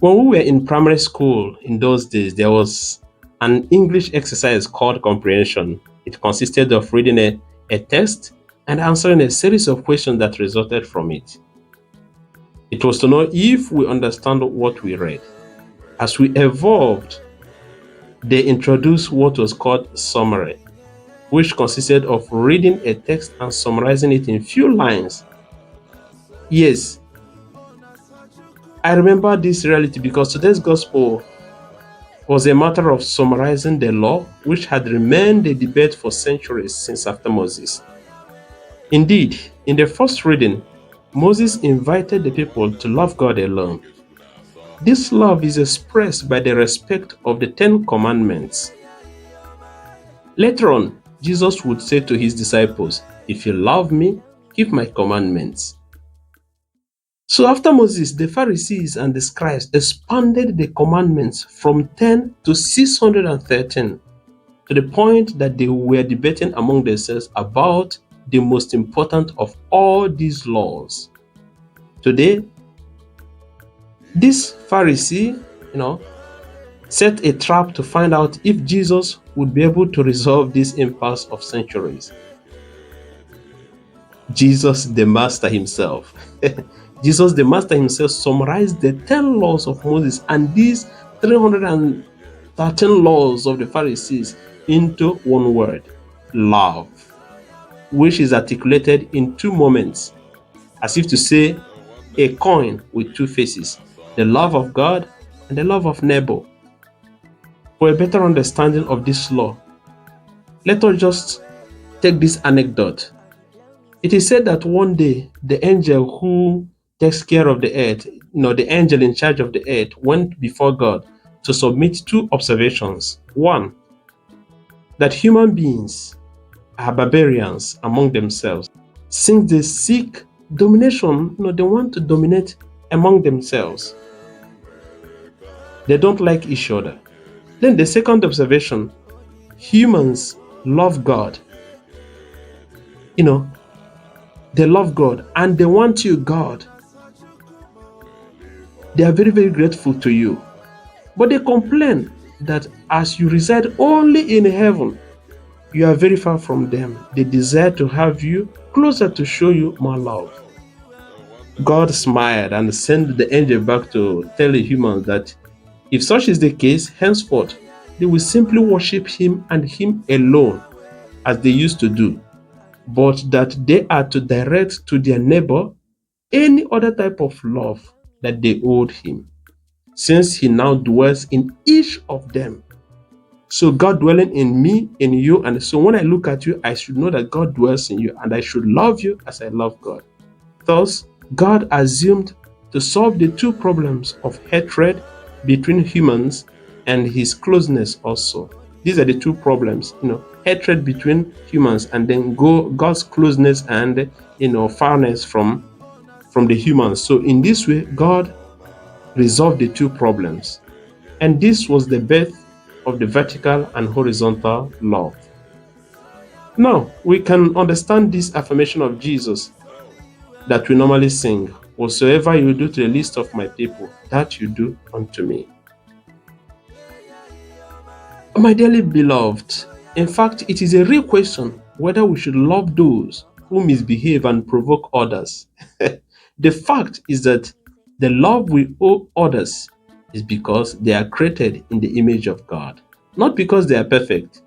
When we were in primary school in those days, there was an English exercise called comprehension. It consisted of reading a text and answering a series of questions that resulted from it. It was to know if we understand what we read. As we evolved, they introduced what was called summary, which consisted of reading a text and summarizing it in few lines. Yes, I remember this reality because today's gospel was a matter of summarizing the law, which had remained a debate for centuries since after Moses. Indeed, in the first reading, Moses invited the people to love God alone. This love is expressed by the respect of the Ten Commandments. Later on, Jesus would say to his disciples, "If you love me, keep my commandments." So after Moses, the Pharisees and the scribes expanded the commandments from 10 to 613 to the point that they were debating among themselves about the most important of all these laws. Today, this Pharisee, set a trap to find out if Jesus would be able to resolve this impasse of centuries. Jesus the Master himself. Jesus the Master himself summarized the 10 laws of Moses and these 313 laws of the Pharisees into one word: love, which is articulated in two moments, as if to say a coin with two faces: the love of God and the love of neighbor. For a better understanding of this law, let us just take this anecdote. It is said that one day the angel who takes care of the earth, the angel in charge of the earth, went before God to submit two observations. One, that human beings are barbarians among themselves. Since they seek domination, they want to dominate among themselves. They don't like each other. Then the second observation, humans love God. They love God and they want you, God. They are very, very grateful to you. But they complain that as you reside only in heaven, you are very far from them. They desire to have you closer to show you more love. God smiled and sent the angel back to tell the humans that if such is the case, henceforth, they will simply worship him and him alone as they used to do, but that they are to direct to their neighbor any other type of love that they owed him, since he now dwells in each of them. So God dwelling in me, in you, and so when I look at you, I should know that God dwells in you, and I should love you as I love God. Thus, God assumed to solve the two problems of hatred between humans and his closeness also. These are the two problems, hatred between humans and then God's closeness and farness from the humans. So in this way, God resolved the two problems. And this was the birth of the vertical and horizontal love. Now, we can understand this affirmation of Jesus that we normally sing: "Whatsoever you do to the least of my people, that you do unto me." My dearly beloved, in fact, it is a real question whether we should love those who misbehave and provoke others. The fact is that the love we owe others is because they are created in the image of God, not because they are perfect.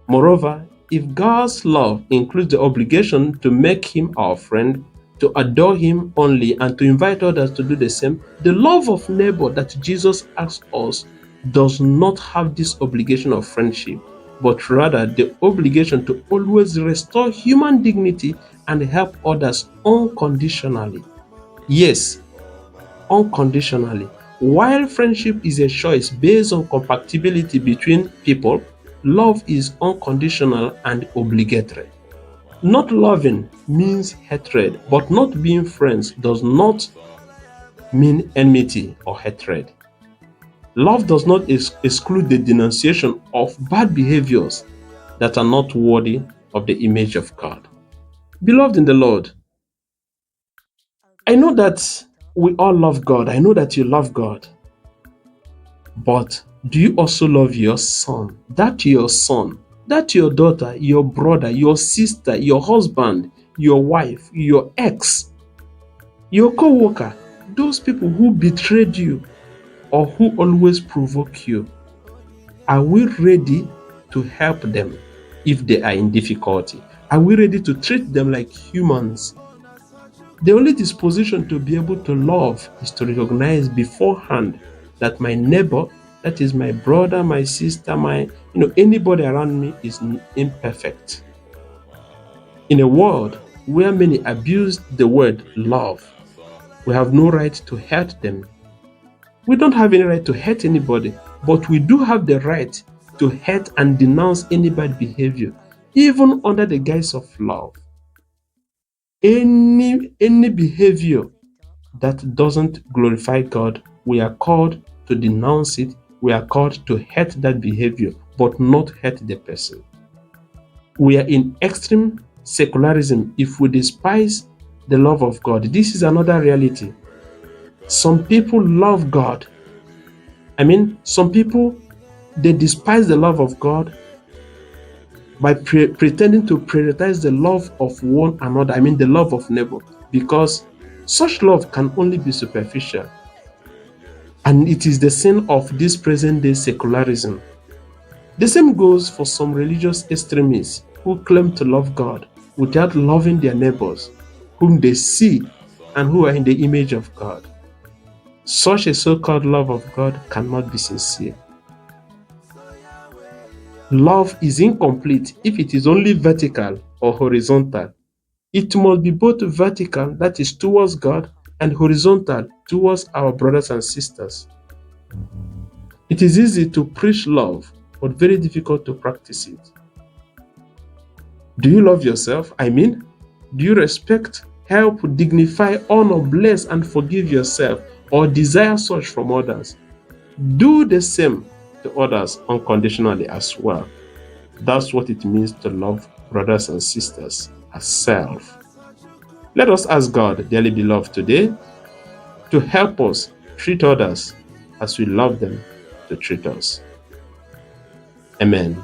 Moreover, if God's love includes the obligation to make him our friend, to adore him only, and to invite others to do the same, the love of neighbor that Jesus asks us does not have this obligation of friendship, but rather the obligation to always restore human dignity and help others unconditionally. Yes, unconditionally. While friendship is a choice based on compatibility between people, love is unconditional and obligatory. Not loving means hatred, but not being friends does not mean enmity or hatred. Love does not exclude the denunciation of bad behaviors that are not worthy of the image of God. Beloved in the Lord, I know that We all love God. I know that you love God. But do you also love your son, that your daughter, your brother, your sister, your husband, your wife, your ex, your co-worker, those people who betrayed you or who always provoke you? Are we ready to help them if they are in difficulty? Are we ready to treat them like humans? The only disposition to be able to love is to recognize beforehand that my neighbor, that is my brother, my sister, anybody around me is imperfect. In a world where many abuse the word love, we have no right to hurt them. We don't have any right to hurt anybody, but we do have the right to hurt and denounce any bad behavior, even under the guise of love. Any behavior that doesn't glorify God, we are called to denounce it. We are called to hate that behavior, but not hate the person. We are in extreme secularism if we despise the love of God. This is another reality. Some people love God. Some people, they despise the love of God by pretending to prioritize the love of one another. The love of neighbor, because such love can only be superficial. And it is the sin of this present day secularism. The same goes for some religious extremists who claim to love God without loving their neighbors, whom they see and who are in the image of God. Such a so-called love of God cannot be sincere. Love is incomplete if it is only vertical or horizontal. It must be both vertical, that is towards God, and horizontal towards our brothers and sisters. It is easy to preach love, but very difficult to practice it. Do you love yourself? Do you respect, help, dignify, honor, bless, and forgive yourself, or desire such from others? Do the same to others unconditionally as well. That's what it means to love brothers and sisters as self. Let us ask God, dearly beloved, today to help us treat others as we love them to treat us. Amen.